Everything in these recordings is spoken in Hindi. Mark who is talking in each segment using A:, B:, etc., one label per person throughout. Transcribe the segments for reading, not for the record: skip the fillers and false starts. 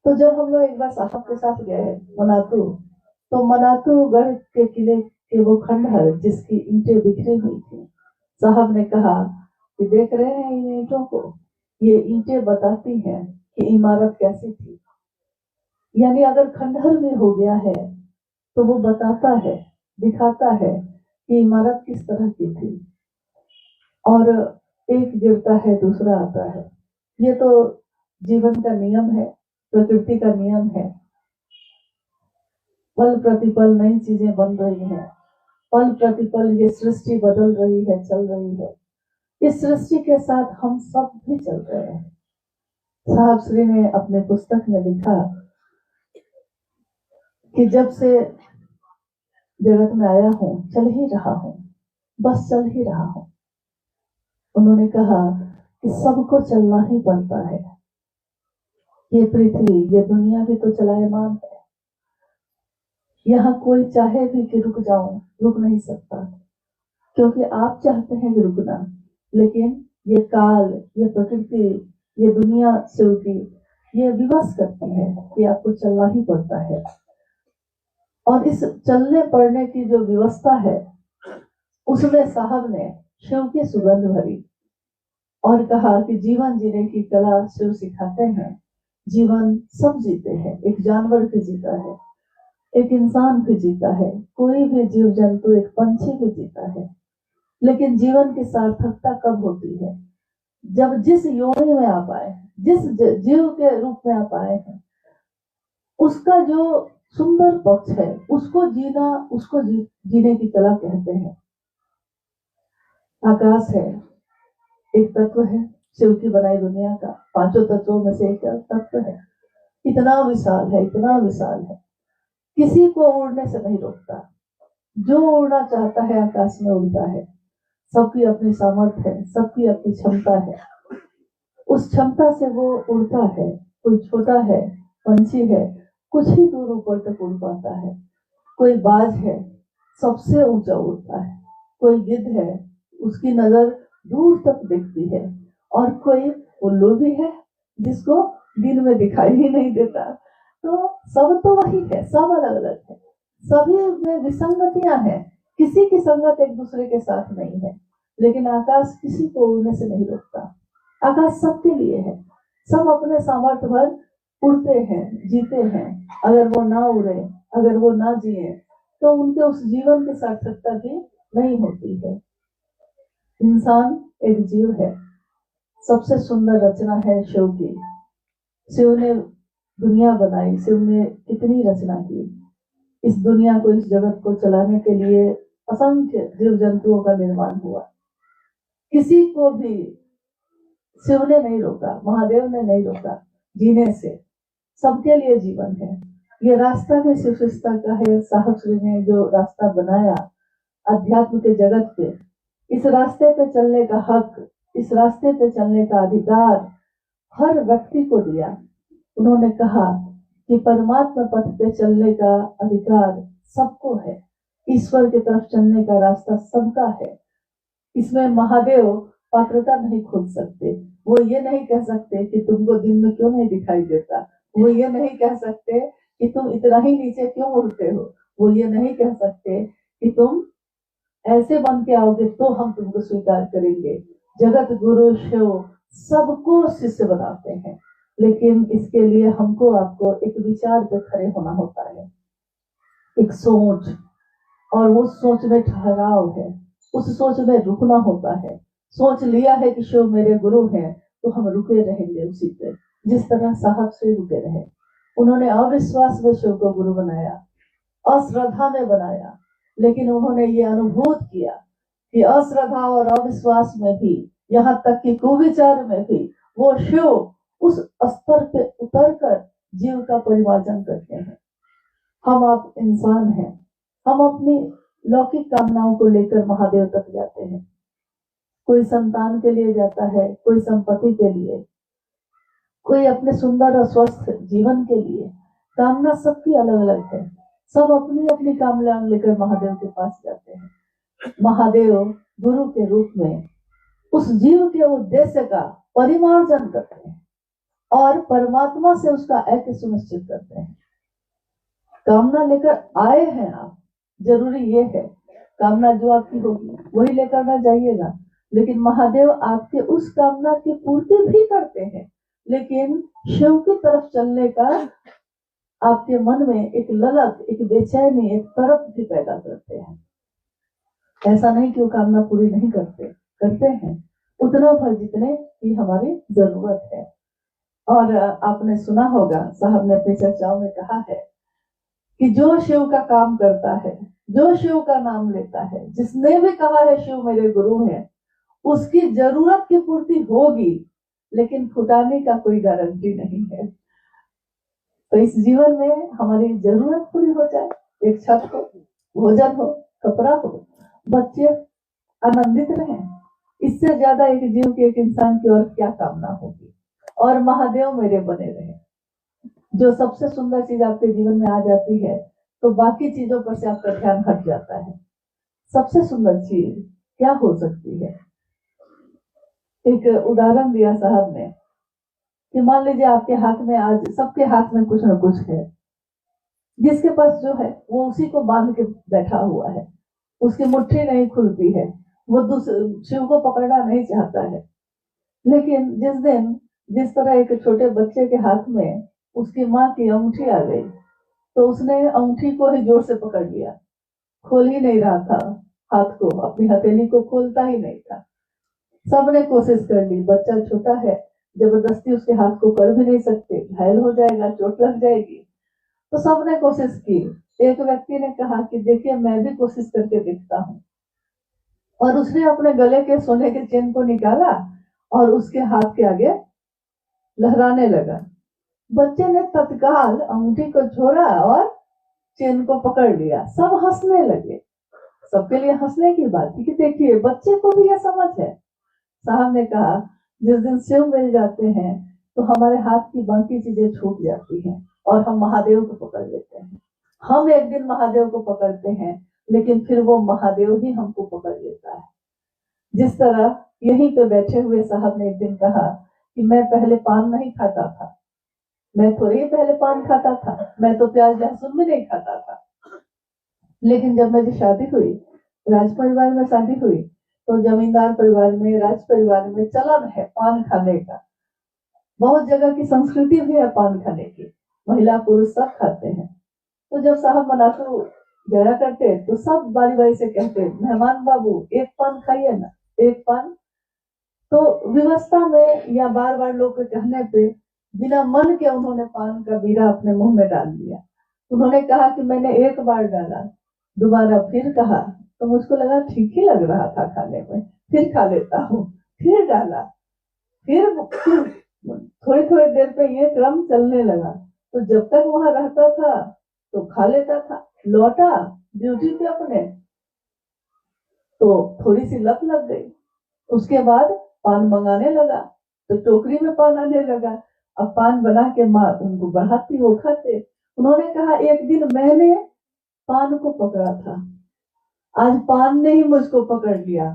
A: तो जब हम लोग एक बार साहब के साथ गए मनातू, तो मनातू गढ़ के किले के वो खंडहर जिसकी ईंटें बिखरी हुई थी, साहब ने कहा कि देख रहे हैं इन ईंटों को, ये ईंटें बताती हैं कि इमारत कैसी थी। यानी अगर खंडहर में हो गया है तो वो बताता है, दिखाता है कि इमारत किस तरह की थी। और एक गिरता है दूसरा आता है, ये तो जीवन का नियम है, प्रकृति का नियम है। पल प्रतिपल नई चीजें बन रही हैं, पल प्रतिपल ये सृष्टि बदल रही है, चल रही है। इस सृष्टि के साथ हम सब भी चल रहे हैं। साहब श्री ने अपने पुस्तक में लिखा कि जब से जगत में आया हूं चल ही रहा हूं, बस चल ही रहा हूं। उन्होंने कहा कि सबको चलना ही पड़ता है। ये पृथ्वी, ये दुनिया भी तो चलायमान है। यहाँ कोई चाहे भी कि रुक जाऊं, रुक नहीं सकता, क्योंकि आप चाहते हैं कि रुकना, लेकिन ये काल, ये प्रकृति, ये दुनिया शिव की, ये विवश करती है कि आपको चलना ही पड़ता है। और इस चलने पड़ने की जो व्यवस्था है, उसमें साहब ने शिव की सुगंध भरी और कहा कि जीवन जीने की कला शिव सिखाते हैं। जीवन सब जीते हैं, एक जानवर भी जीता है, एक इंसान भी जीता है, कोई भी जीव जंतु, एक पंछी भी जीता है। लेकिन जीवन की सार्थकता कब होती है? जब जिस योनि में आप आए, जिस जीव के रूप में आप आए हैं, उसका जो सुंदर पक्ष है उसको जीना, उसको जीने की कला कहते हैं। आकाश है, एक तत्व है, शिव की बनाई दुनिया का पांचों तत्वों में से एक तत्व है। इतना विशाल है, इतना विशाल है, किसी को उड़ने से नहीं रोकता। जो उड़ना चाहता है आकाश में उड़ता है। सबकी अपनी सामर्थ्य है, सबकी अपनी क्षमता है, उस क्षमता से वो उड़ता है। कोई छोटा है, पंछी है, कुछ ही दूर ऊपर तक उड़ पाता है। कोई बाज है, सबसे ऊंचा उड़ता है। कोई गिद्ध है, उसकी नजर दूर तक दिखती है। और कोई उल्लू भी है जिसको दिन में दिखाई ही नहीं देता। तो सब तो वही है, सब अलग अलग है, सभी में विसंगतियां हैं। किसी की संगत एक दूसरे के साथ नहीं है। लेकिन आकाश किसी को उड़ने से नहीं रोकता। आकाश सबके लिए है, सब अपने सामर्थ्य भर उड़ते हैं, जीते हैं। अगर वो ना उड़े, अगर वो ना जिए, तो उनके उस जीवन की सार्थकता भी नहीं होती है। इंसान एक जीव है, सबसे सुंदर रचना है शिव की। शिव ने दुनिया बनाई, शिव ने कितनी रचना की। इस दुनिया को, इस जगत को चलाने के लिए असंख्य जीव जंतुओं का निर्माण हुआ। किसी को भी शिव ने नहीं रोका, महादेव ने नहीं रोका जीने से। सबके लिए जीवन है। ये रास्ता भी शिव सृष्टा का है। साहब श्री ने जो रास्ता बनाया अध्यात्म के जगत पे, इस रास्ते पे चलने का हक, इस रास्ते पे चलने का अधिकार हर व्यक्ति को दिया। उन्होंने कहा कि परमात्मा पथ पे चलने का अधिकार सबको है, ईश्वर की तरफ चलने का रास्ता सबका है। इसमें महादेव पात्रता नहीं खोज सकते। वो ये नहीं कह सकते कि तुमको दिन में क्यों नहीं दिखाई देता। वो ये नहीं कह सकते कि तुम इतना ही नीचे क्यों उड़ते हो। वो ये नहीं कह सकते कि तुम ऐसे बन के आओगे तो हम तुमको स्वीकार करेंगे। जगत गुरु शिव सबको शिष्य बनाते हैं, लेकिन इसके लिए हमको आपको एक विचार पे खड़े होना होता है, एक सोच, और वो सोच में ठहराव है, उस सोच में रुकना होता है। सोच लिया है कि शिव मेरे गुरु हैं, तो हम रुके रहेंगे उसी पे, जिस तरह साहब से रुके रहे। उन्होंने अविश्वास में शिव को गुरु बनाया, अश्रद्धा में बनाया, लेकिन उन्होंने ये अनुभूत किया कि अश्रद्धा और अविश्वास में भी, यहाँ तक कि कुविचार में भी, वो शिव उस स्तर पे उतर कर जीव का परिमार्जन करते हैं। हम आप इंसान हैं, हम अपनी लौकिक कामनाओं को लेकर महादेव तक जाते हैं। कोई संतान के लिए जाता है, कोई संपत्ति के लिए, कोई अपने सुंदर और स्वस्थ जीवन के लिए। कामना सबकी अलग अलग है, सब अपनी अपनी कामना लेकर महादेव के पास जाते हैं। महादेव गुरु के रूप में उस जीव के उद्देश्य का परिमार्जन करते हैं। और परमात्मा से उसका ऐक्य सुनिश्चित करते हैं। कामना लेकर आए हैं आप, जरूरी ये है कामना जो आपकी होगी वही लेकर ना जाइएगा, लेकिन महादेव आपके उस कामना की पूर्ति भी करते हैं, लेकिन शिव की तरफ चलने का आपके मन में एक ललक, एक बेचैनी, एक तरफ भी पैदा करते हैं। ऐसा नहीं कि वो कामना पूरी नहीं करते, करते हैं उतना भर जितने की हमारी जरूरत है। और आपने सुना होगा, साहब ने अपनी चर्चाओं में कहा है कि जो शिव का काम करता है, जो शिव का नाम लेता है, जिसने भी कहा है शिव मेरे गुरु हैं, उसकी जरूरत की पूर्ति होगी, लेकिन फुटाने का कोई गारंटी नहीं है। तो इस जीवन में हमारी जरूरत पूरी हो जाए, एक छत हो, भोजन हो, कपड़ा हो, बच्चे आनंदित रहें, इससे ज्यादा एक जीव की, एक इंसान की और क्या कामना होगी। और महादेव मेरे बने रहे, जो सबसे सुंदर चीज आपके जीवन में आ जाती है तो बाकी चीजों पर से आपका ध्यान हट जाता है। सबसे सुंदर चीज क्या हो सकती है? एक उदाहरण दिया साहब ने कि मान लीजिए आपके हाथ में, आज सबके हाथ में कुछ न कुछ है, जिसके पास जो है वो उसी को बांध के बैठा हुआ है, उसकी मुट्ठी नहीं खुलती है, वो शिव को पकड़ना नहीं चाहता है। लेकिन जिस दिन जिस तरह एक छोटे बच्चे के हाथ में उसकी माँ की अंगूठी आ गई, तो उसने अंगूठी को ही जोर से पकड़ लिया, खोल ही नहीं रहा था हाथ को, अपनी हथेली को खोलता ही नहीं था। सबने कोशिश कर ली, बच्चा छोटा है, जबरदस्ती उसके हाथ को कर भी नहीं सकते, घायल हो जाएगा, चोट लग जाएगी। तो सबने कोशिश की। एक व्यक्ति ने कहा कि देखिए मैं भी कोशिश करके देखता हूँ, और उसने अपने गले के सोने के चेन को निकाला और उसके हाथ के आगे लहराने लगा। बच्चे ने तत्काल अंगूठी को छोड़ा और चेन को पकड़ लिया। सब हंसने लगे। सबके लिए हंसने की बात थी कि देखिए बच्चे को भी यह समझ है। साहब ने कहा जिस दिन शिव मिल जाते हैं तो हमारे हाथ की बाकी चीजें छूट जाती हैं और हम महादेव को पकड़ लेते हैं। हम एक दिन महादेव को पकड़ते हैं, लेकिन फिर वो महादेव ही हमको पकड़ लेता है। जिस तरह यहीं पे बैठे हुए साहब ने एक दिन कहा कि मैं पहले पान नहीं खाता था, मैं थोड़ी ही पहले पान खाता था, मैं तो प्याज लहसुन भी नहीं खाता था, लेकिन जब मेरी शादी हुई, राज परिवार में शादी हुई, तो जमींदार परिवार में, राज परिवार में चलन है पान खाने का। बहुत जगह की संस्कृति भी है पान खाने की, महिला पुरुष सब खाते हैं। तो जब साहब मनातू जाया करते तो सब बारी बारी से कहते, मेहमान बाबू एक पान खाइए ना, एक पान। तो व्यवस्था में या बार बार लोग के कहने पे बिना मन के उन्होंने पान का बीड़ा अपने मुंह में डाल दिया। उन्होंने कहा कि मैंने एक बार डाला, दोबारा फिर कहा, तो मुझको लगा ठीक ही लग रहा था खाने में, फिर खा लेता हूँ। फिर डाला, फिर थोड़ी थोड़ी देर पे ये क्रम चलने लगा। तो जब तक वहां रहता था तो खा लेता था, लौटा ड्यूटी पे अपने तो थोड़ी सी लत लग गई। उसके बाद पान मंगाने लगा तो टोकरी में पान आने लगा। अब पान बना के माँ उनको बढ़ाती, वो खाते। उन्होंने कहा एक दिन मैंने पान को पकड़ा था, आज पान ने ही मुझको पकड़ लिया।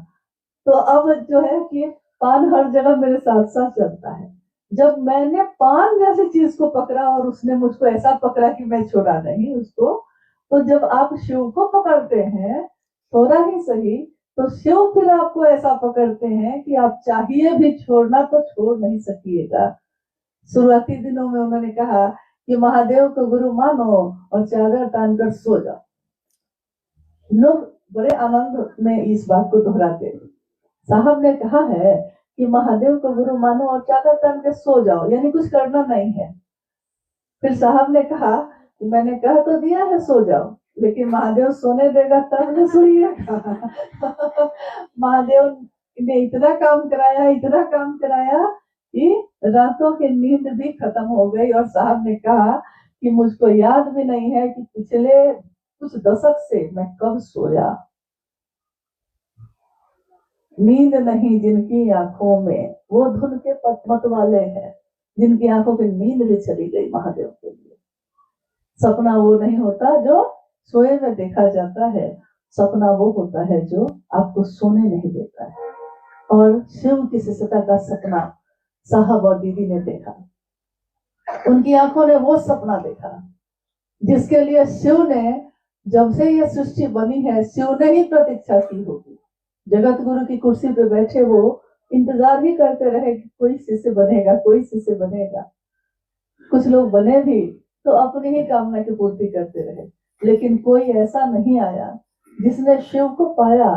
A: तो अब जो है कि पान हर जगह मेरे साथ साथ चलता है। जब मैंने पान जैसी चीज को पकड़ा और उसने मुझको ऐसा पकड़ा कि मैं छोड़ा नहीं उसको, तो जब आप शिव को पकड़ते हैं थोड़ा ही सही, तो शिव फिर आपको ऐसा पकड़ते हैं कि आप चाहिए भी छोड़ना तो छोड़ नहीं सकिएगा। शुरुआती दिनों में उन्होंने कहा कि महादेव को गुरु मानो और चादर तान कर सो जाओ। लोग बड़े आनंद में इस बात को दोहराते। साहब ने कहा है कि महादेव को गुरु मानो और चादर तान के सो जाओ, यानी कुछ करना नहीं है। फिर साहब ने कहा कि मैंने कह तो दिया है सो जाओ, लेकिन महादेव सोने देगा तब न सोइएगा। महादेव ने इतना काम कराया, इतना काम कराया कि रातों की नींद भी खत्म हो गई। और साहब ने कहा कि मुझको याद भी नहीं है कि पिछले कुछ दशक से मैं कब सोया। नींद नहीं जिनकी आंखों में, वो धुन के मत वाले हैं जिनकी आंखों की नींद भी चली गई महादेव के लिए। सपना वो नहीं होता जो सोए में देखा जाता है, सपना वो होता है जो आपको सोने नहीं देता है। और शिव की शिष्यता का सपना साहब और दीदी ने देखा। उनकी आंखों ने वो सपना देखा जिसके लिए शिव ने, जब से ये सृष्टि बनी है, शिव ने ही प्रतीक्षा की होगी। जगत गुरु की कुर्सी पे बैठे वो इंतजार ही करते रहे कि कोई शिष्य बनेगा, कोई शिष्य बनेगा। कुछ लोग बने भी तो अपनी ही कामना की पूर्ति करते रहे, लेकिन कोई ऐसा नहीं आया जिसने शिव को पाया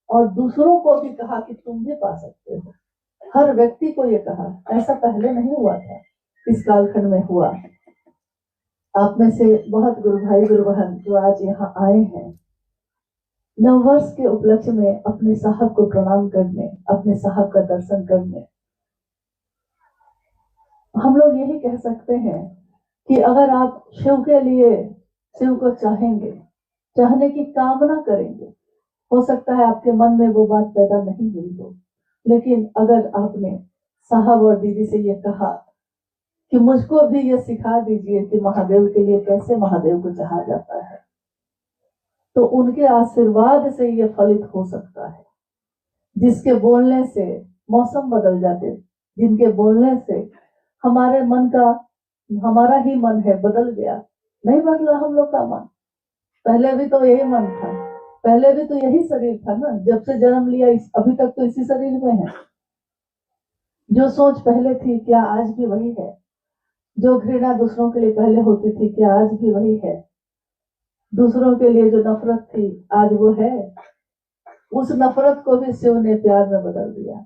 A: और दूसरों को भी कहा कि तुम भी पा सकते हो। हर व्यक्ति को ये कहा, ऐसा पहले नहीं हुआ था, इस कालखंड में हुआ। आप में से बहुत गुरु भाई गुरु बहन जो आज यहाँ आए हैं, नववर्ष के उपलक्ष्य में अपने साहब को प्रणाम करने, अपने साहब का दर्शन करने, हम लोग यही कह सकते हैं कि अगर आप शिव के लिए, शिव को चाहेंगे, चाहने की कामना करेंगे, हो सकता है आपके मन में वो बात पैदा नहीं हुई हो, लेकिन अगर आपने साहब और दीदी से ये कहा कि मुझको भी ये सिखा दीजिए कि महादेव के लिए कैसे महादेव को चाहा जाता है, तो उनके आशीर्वाद से ये फलित हो सकता है। जिसके बोलने से मौसम बदल जाते, जिनके बोलने से हमारे मन का, हमारा ही मन है बदल गया, नहीं बदला हम लोग का मन। पहले भी तो यही मन था, पहले भी तो यही शरीर था ना, जब से जन्म लिया अभी तक तो इसी शरीर में है। जो सोच पहले थी क्या आज भी वही है? जो घृणा दूसरों के लिए पहले होती थी क्या आज भी वही है? दूसरों के लिए जो नफरत थी आज वो है? उस नफरत को भी शिव ने प्यार में बदल दिया।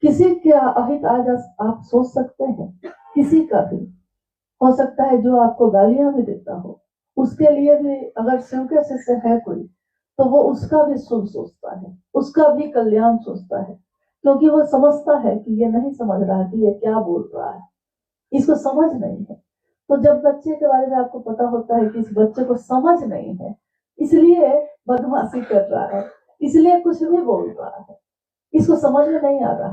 A: किसी का अहित आज आप सोच सकते हैं, किसी का भी हो सकता है जो आपको गालियां भी देता हो, उसके लिए भी अगर शिव के शिष्य है कोई, तो वो उसका भी शुभ सोचता है, उसका भी कल्याण सोचता है, क्योंकि वो समझता है कि ये नहीं समझ रहा कि ये क्या बोल रहा है, इसको समझ नहीं है। तो जब बच्चे के बारे में आपको पता होता है कि इस बच्चे को समझ नहीं है, इसलिए बदमाशी कर रहा है, इसलिए कुछ भी बोल रहा है, इसको समझ में नहीं आ रहा,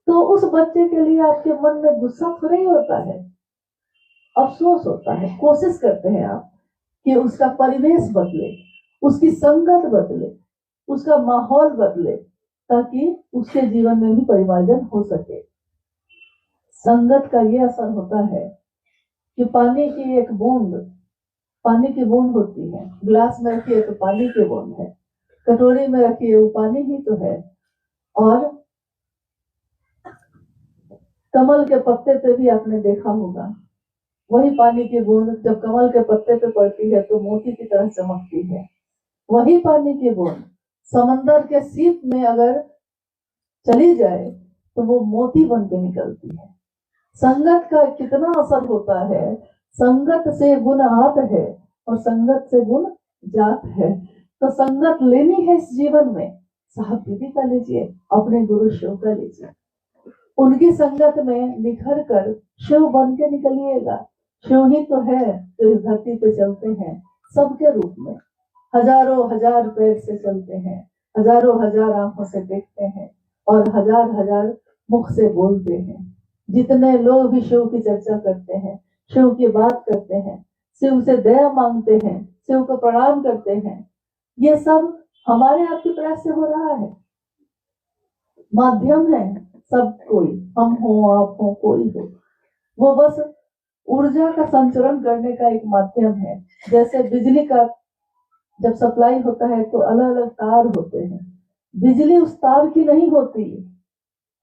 A: तो उस बच्चे के लिए आपके मन में गुस्सा थोड़ा ही होता है, अफसोस होता है। कोशिश करते हैं आप कि उसका परिवेश बदले, उसकी संगत बदले, उसका माहौल बदले, ताकि उसके जीवन में भी परिवर्तन हो सके। संगत का ये असर होता है कि पानी की एक बूंद, पानी की बूंद होती है, गिलास में रखिए तो पानी की बूंद है, कटोरी में रखिए वो पानी ही तो है। और कमल के पत्ते पे भी आपने देखा होगा, वही पानी की बूंद जब कमल के पत्ते पे पड़ती है तो मोती की तरह चमकती है। वही पानी की बूंद समंदर के सीप में अगर चली जाए तो वो मोती बन के निकलती है। संगत का कितना असर होता है, संगत से गुण आत है और संगत से गुण जात है। तो संगत लेनी है इस जीवन में, साहब दीदी का लीजिए, अपने गुरु शिव का लीजिए, उनकी संगत में निखर कर शिव बन के निकलिएगा। शिव ही तो है जो इस धरती पे चलते हैं सबके रूप में, हजारों हजार पैर से चलते हैं, हजारों हजार आंखों से देखते हैं और हजार हजार मुख से बोलते हैं। जितने लोग भी शिव की चर्चा करते हैं, शिव की बात करते हैं, शिव से दया मांगते हैं, शिव को प्रणाम करते हैं, ये सब हमारे आपके प्रयास से हो रहा है। माध्यम है सब, कोई हम हो आप हो कोई हो, वो बस ऊर्जा का संचरण करने का एक माध्यम है। जैसे बिजली का जब सप्लाई होता है तो अलग अलग तार होते हैं, बिजली उस तार की नहीं होती,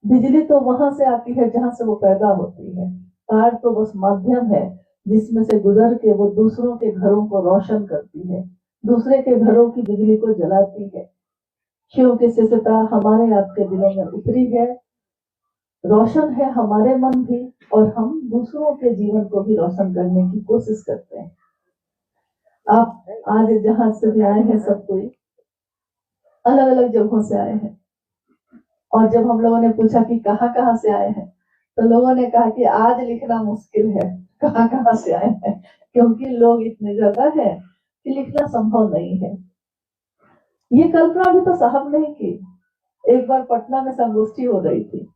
A: बिजली तो वहां से आती है जहां से वो पैदा होती है, तार तो बस माध्यम है जिसमें से गुजर के वो दूसरों के घरों को रोशन करती है, दूसरे के घरों की बिजली को जलाती है। शिव की शिष्यता हमारे आपके दिलों में उतरी है, रोशन है हमारे मन भी, और हम दूसरों के जीवन को भी रोशन करने की कोशिश करते हैं। आप आज जहां से भी आए हैं, सब कोई अलग अलग जगहों से आए हैं, और जब हम लोगों ने पूछा कि कहाँ कहाँ से आए हैं, तो लोगों ने कहा कि आज लिखना मुश्किल है कहाँ कहाँ से आए हैं, क्योंकि लोग इतने ज्यादा है कि लिखना संभव नहीं है। ये कल्पना भी तो साहब ने की। एक बार पटना में संगोष्ठी हो रही थी,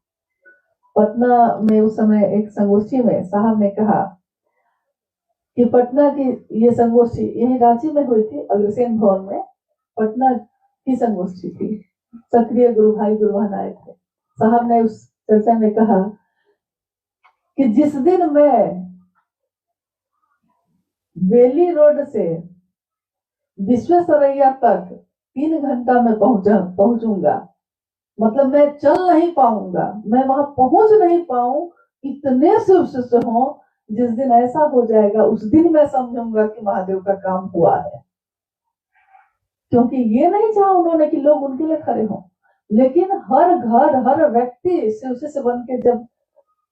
A: पटना में उस समय एक संगोष्ठी में साहब ने कहा कि पटना की ये संगोष्ठी यही रांची में हुई थी, अग्रसेन भवन में पटना की संगोष्ठी थी, सक्रिय गुरु भाई गुरु बहन आए थे। साहब ने उस चर्चा में कहा कि जिस दिन मैं बेली रोड से विश्वेश्वरैया तक 3 घंटा में पहुंचूंगा, मतलब मैं चल नहीं पाऊंगा, मैं वहां पहुंच नहीं पाऊं, इतने शिव शिष्य हो, जिस दिन ऐसा हो जाएगा उस दिन मैं समझूंगा कि महादेव का काम हुआ है। क्योंकि ये नहीं चाहा उन्होंने कि लोग उनके लिए खड़े हों, लेकिन हर घर हर व्यक्ति शिव शिष्य बन के जब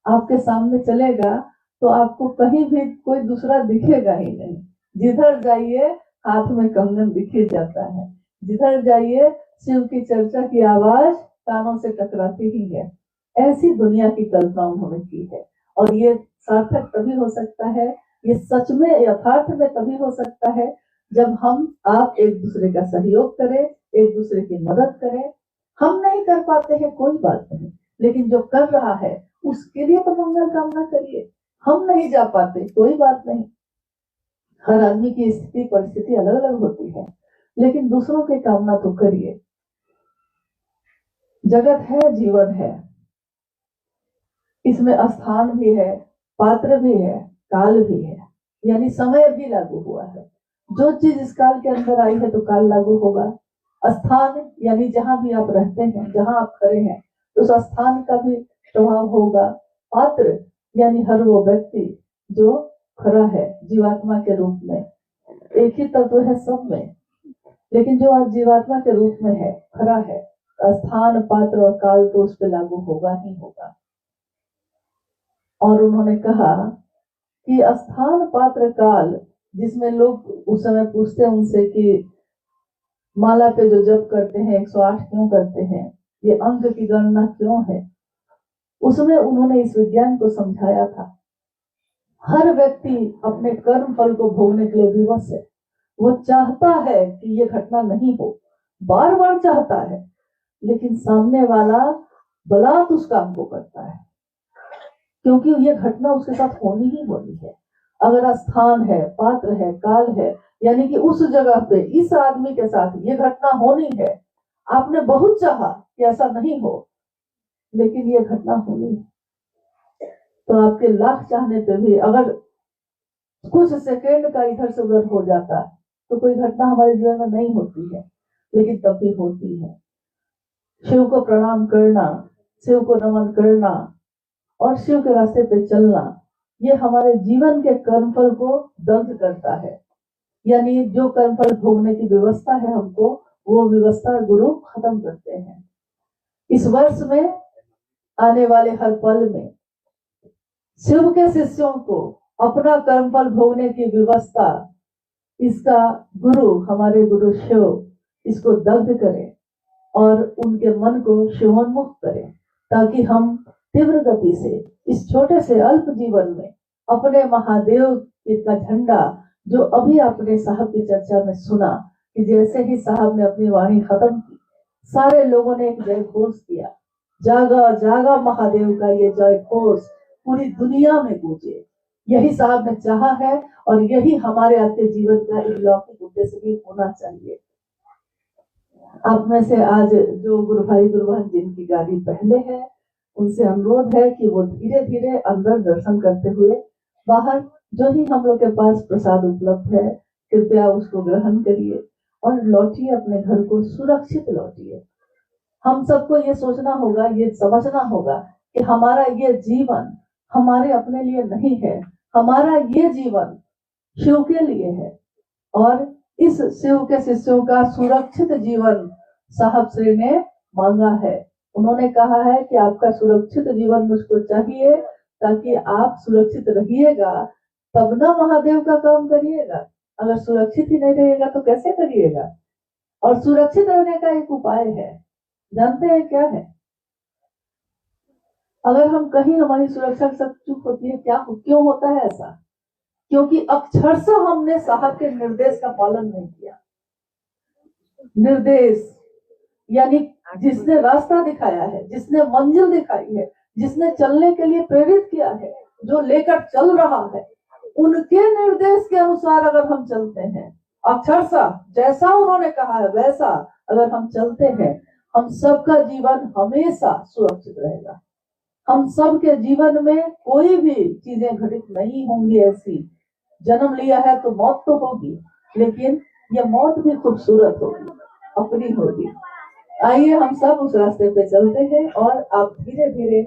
A: आपके सामने चलेगा तो आपको कहीं भी कोई दूसरा दिखेगा ही नहीं। जिधर जाइए हाथ में कंगन दिख ही जाता है, जिधर जाइए शिव की चर्चा की आवाज कानों से टकराती ही है। ऐसी दुनिया की कल्पना उन्होंने की है, और ये सार्थक तभी हो सकता है, ये सच में यथार्थ में तभी हो सकता है जब हम आप एक दूसरे का सहयोग करें, एक दूसरे की मदद करें। हम नहीं कर पाते हैं कोई बात नहीं, लेकिन जो कर रहा है उसके लिए तो मंगल कामना करिए। हम नहीं जा पाते कोई बात नहीं, हर आदमी की स्थिति परिस्थिति अलग अलग होती है, लेकिन दूसरों की कामना तो करिए। जगत है, जीवन है, इसमें स्थान भी है, पात्र भी है, काल भी है, यानी समय भी लागू हुआ है। जो चीज इस काल के अंदर आई है तो काल लागू होगा। स्थान यानी जहां भी आप रहते हैं, जहां आप खड़े हैं, तो उस स्थान का भी प्रभाव होगा। पात्र यानी हर वो व्यक्ति जो खड़ा है जीवात्मा के रूप में, एक ही तत्व है सब में, लेकिन जो आज जीवात्मा के रूप में है, खड़ा है, स्थान पात्र और काल तो उस पर लागू होगा ही होगा। और उन्होंने कहा कि स्थान पात्र काल, जिसमें लोग उस समय पूछते हैं उनसे कि माला पे जो जप करते हैं 108 क्यों करते हैं, ये अंक की गणना क्यों है, उसमें उन्होंने इस विज्ञान को समझाया था। हर व्यक्ति अपने कर्म फल को भोगने के लिए विवश है। वो चाहता है कि ये घटना नहीं हो, बार बार चाहता है, लेकिन सामने वाला बलात् उस काम को करता है, क्योंकि ये घटना उसके साथ होनी ही होनी है। अगर स्थान है, पात्र है, काल है, यानी कि उस जगह पे इस आदमी के साथ ये घटना होनी है, आपने बहुत चाहा कि ऐसा नहीं हो, लेकिन ये घटना होनी है, तो आपके लाख चाहने पे भी अगर कुछ सेकेंड का इधर से उधर हो जाता तो कोई घटना हमारे जीवन में नहीं होती है, लेकिन तब भी होती है। शिव को प्रणाम करना, शिव को नमन करना और शिव के रास्ते पे चलना, ये हमारे जीवन के कर्मफल को दग्ध करता है। यानी जो कर्मफल भोगने की व्यवस्था है हमको, वो व्यवस्था गुरु खत्म करते हैं। इस वर्ष में आने वाले हर पल में शिव के शिष्यों को अपना कर्मफल भोगने की व्यवस्था, इसका गुरु, हमारे गुरु शिव, इसको दग्ध करें और उनके मन को शिवोन्मुख करें, ताकि हम तीव्र गति से इस छोटे से अल्प जीवन में अपने महादेव का झंडा, जो अभी आपने साहब की चर्चा में सुना कि जैसे ही साहब ने अपनी वाणी खत्म की, सारे लोगों ने एक जय घोष किया, जागा जागा महादेव का ये जय घोष पूरी दुनिया में गूंजे। यही साहब ने चाहा है और यही हमारे आपके जीवन का एक लौकिक उद्देश्य भी होना चाहिए। आप में से आज जो गुरु भाई गुरु बहन जिनकी गाड़ी पहले है, उनसे अनुरोध है कि वो धीरे धीरे अंदर दर्शन करते हुए बाहर जो ही हम लोग के पास प्रसाद उपलब्ध है, कृपया उसको ग्रहण करिए और लौटिए, अपने घर को सुरक्षित लौटिए। हम सबको ये सोचना होगा, ये समझना होगा कि हमारा ये जीवन हमारे अपने लिए नहीं है, हमारा ये जीवन शिव के लिए है, और इस शिव के शिष्यों का सुरक्षित जीवन साहब श्री ने मांगा है। उन्होंने कहा है कि आपका सुरक्षित जीवन मुझको चाहिए, ताकि आप सुरक्षित रहिएगा, तब ना महादेव का काम करिएगा। अगर सुरक्षित ही नहीं रहिएगा तो कैसे करिएगा। और सुरक्षित रहने का एक उपाय है, जानते हैं क्या है? अगर हम कहीं हमारी सुरक्षा सब चूक होती है, क्यों होता है ऐसा? क्योंकि अक्षरशः हमने साहब के निर्देश का पालन नहीं किया। निर्देश यानी जिसने रास्ता दिखाया है, जिसने मंजिल दिखाई है, जिसने चलने के लिए प्रेरित किया है, जो लेकर चल रहा है, उनके निर्देश के अनुसार अगर हम चलते हैं, अक्षरशः जैसा उन्होंने कहा है वैसा अगर हम चलते हैं, हम सबका जीवन हमेशा सुरक्षित रहेगा। हम सब के जीवन में कोई भी चीजें घटित नहीं होंगी ऐसी। जन्म लिया है तो मौत तो होगी, लेकिन यह मौत भी खूबसूरत होगी, अपनी होगी। आइए हम सब उस रास्ते पे चलते हैं और आप धीरे धीरे